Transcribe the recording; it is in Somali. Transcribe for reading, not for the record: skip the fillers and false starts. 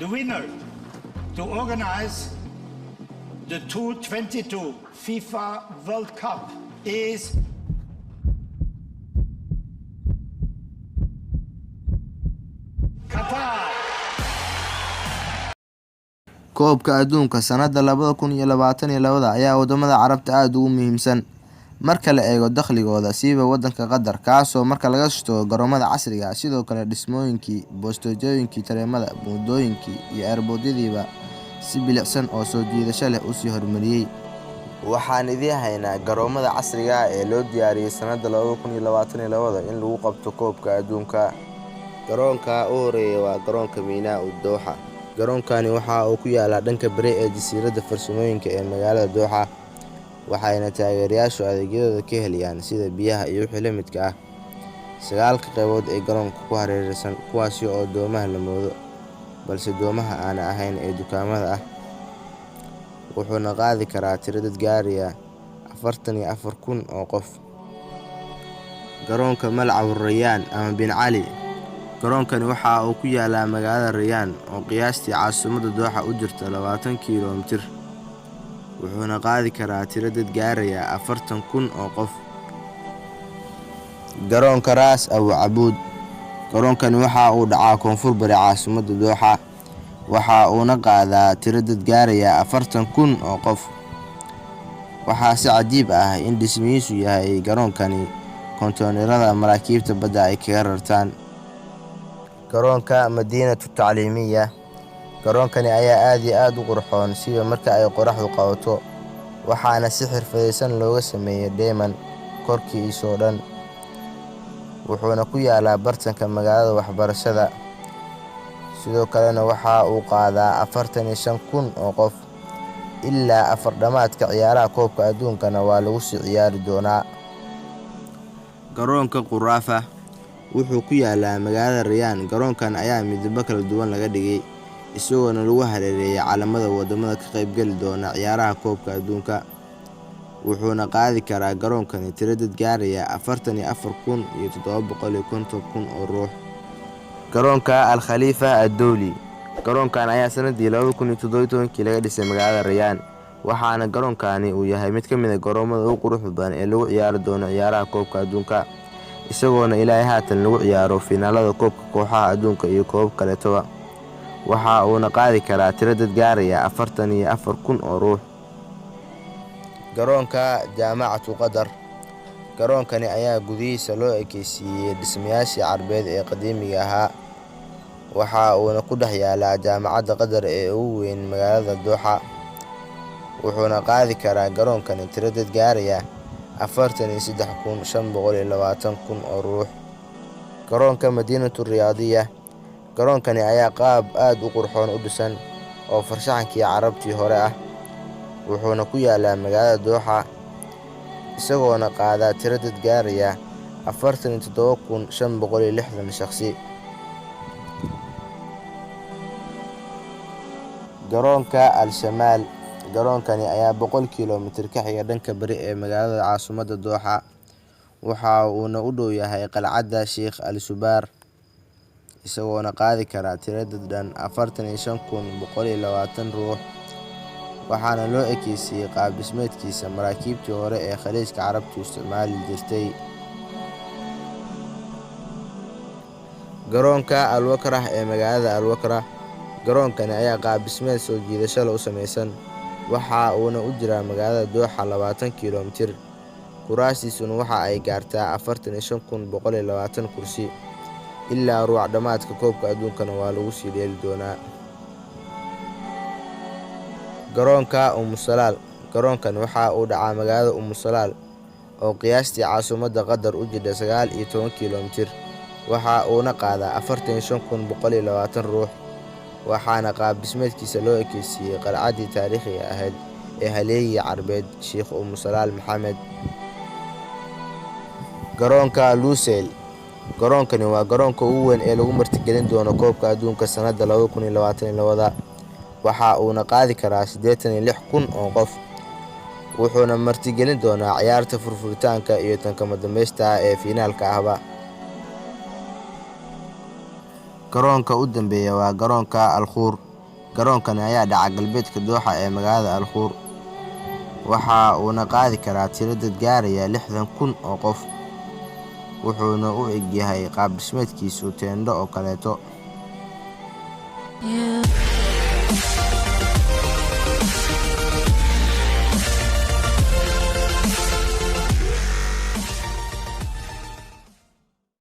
The winner to organize the 2022 FIFA World Cup is Qatar. koobka adduunka sanada 2022 ayaa wadamada Carabta aad ugu muhiimsan marka la eego dakhligooda siiba wadanka Qatar kaasoo marka laga soo garoomada casriga ah sidoo kale dhismooyinkii boostooyinka tareemada buundooyinkii iyo airportyadiiba si bilicsan oo soo jiidasho leh u sii hormariyay waxaan idin haynaa garoomada casriga ah ee loo diyaariyay sanada 2022 in lagu qabto koobka adduunka garoonka u horeeya waa garoonka Miinaa Dooxa garoonkani waxa uu ku yaalaa dhanka bari ee jasiiradda farsamooyinka ee magaalada Dooxa waxayna taageerayaashu adeegyadooda ka helayaan sida biyaha iyo wixii la midka ah 9 qaybood ee garoonka ku hareeraysan kuwaasi oo doomaha la moodo balse doomaha aan ahayn ee dukaamada ah wuxuuna qaadi karaa tiro dad gaaraya 44,000 oo qof garoonka Malcab Rayaan ama Bin Cali garoonkani waxa uu ku yaalaa magaalada Rayaan oo qiyaastii caasimadda Dooxa u jirta 20 kiiloomitir wuxuuna qaadi karaa tiro dad gaaraya 40,000 oo qof garoonka Ras Al Abuud garoonkani waxa uu dhacaa koonfur bari caasimadda Dooxa waxa uuna qaadaa tiro dad gaaraya 40,000 oo qof waxaa si cajiib ah in dhismihiisu yahay garoonkani konteenarada maraakiibta badda ay kaga rartaan garoonka Madiinatu Tacliimiya garoonkani ayaa aad iyo aad u qurxoon sida marka ay qoraxdu qabato waxaana si xirfadeysan looga sameeyay dheeman korkiisa oo dhan wuxuuna ku yaalaa bartanka magaalada waxbarashada sidoo kalena waxa uu qaadaa 45,000 oo qof ilaa afar dhamaadka ciyaaraha koobka adduunkana waa lagu sii ciyaari doonaa garoonka Quraafa wuxuu ku yaalaa magaalada Rayaan garoonkan ayaa midabo kala duwan laga dhigay isagoo lagu hareereeyay calamada wadamada ka qayb gali doona ciyaaraha koobka adduunka wuxuuna qaadi karaa garoonkani tiro dad gaaraya 44,750 oo ruux garoonka Al Khalifa Ad-Dawli garoonkan ayaa sanadii 2017 laga dhisay magaalada Rayaan waxaana garoonkani uu yahay mid ka mid ah garoomada ugu quruxda badan ee lagu ciyaari doono ciyaaraha koobka adduunka isagoona ilaa haatan lagu ciyaaro finaalada koobka kooxaha adduunka iyo koobab kale toba waxa uu qaadi karaa tiro dad gaaraya 44,000 oo ruux garoonka Jaamacatu Qatar garoonkani ayaa gudihiisa loo ekeysiiyay dhismayaashii Carbeed ee qadiimiga ahaa waxa uu ku dhex yaalaa Jaamacadda Qatar ee ugu weyn magaalada Dooxa wuxuuna qaadi karaa garoonkani tiro dad gaaraya 43,520 oo ruux garoonka Madiinatu Riyaadiya garoonkani ayaa qaab aad u qurxoon u dhisan oo farshaxankii Carabtii hore ah wuxuuna ku yaalaa magaalada Dooxa isagoona qaadaa tiro dad gaaraya 47,560 shakhsi garoonka Al-Shamaal garoonkani ayaa 100 kiiloomitir ka xiga dhanka bari ee magaalada caasimadda Dooxa waxa uu u dhow yahay qalcadda Sheikh Al-Subair isagoona qaadi karaa tiro dad 45,120 ruux waxaana loo ekeysiyay qaab dhismeedkiisa maraakiibtii hore ee khaliijka Carabtu isticmaali jirtay garoonka Al-Wakrah ee magaalada Al-Wakrah garoonkani ayaa qaab dhismeed soo jiidasho leh u samaysan waxa uuna u jiraa magaalada Dooxa 20 kiiloomitir kuraasiisuna waxa ay gaartaa 45,120 kursi ilaa ruuc dhamaadka koobka adduunkana waa lagu sii dheeli doonaa garoonka Salaal garoonkani waxa uu dhacaa magaalada Salaal oo qiyaastii caasimadda Qatar u jidha 19 kiiloomitir waxa uuna qaadaa 45,120 ruux waxaana qaab dhismeedkiisa loo ekeysiiyay qalcaddii taariikhiga ahayd ee haleeyay Carbeed Sheikh Salaal Maxamed garoonka Lusail garoonkani waa garoonka ugu weyn ee lagu martigelin doono koobka adduunka sanada 2022 waxa uuna qaadi karaa 86,000 oo qof wuxuuna martigelin doonaa ciyaarta furfuritaanka iyo tan kama dambaysta ee finaalka ahba garoonka u dambeeya waa garoonka Al Khur Garoonkani ayaa dhaca galbeedka Dooxa ee magaalada Al Khur, waxa uuna qaadi karaa tiro dad gaaraya 60,000 oo qof, wuxuuna u eg yahay qaab dhismeedkiisu teendho oo kaleeto.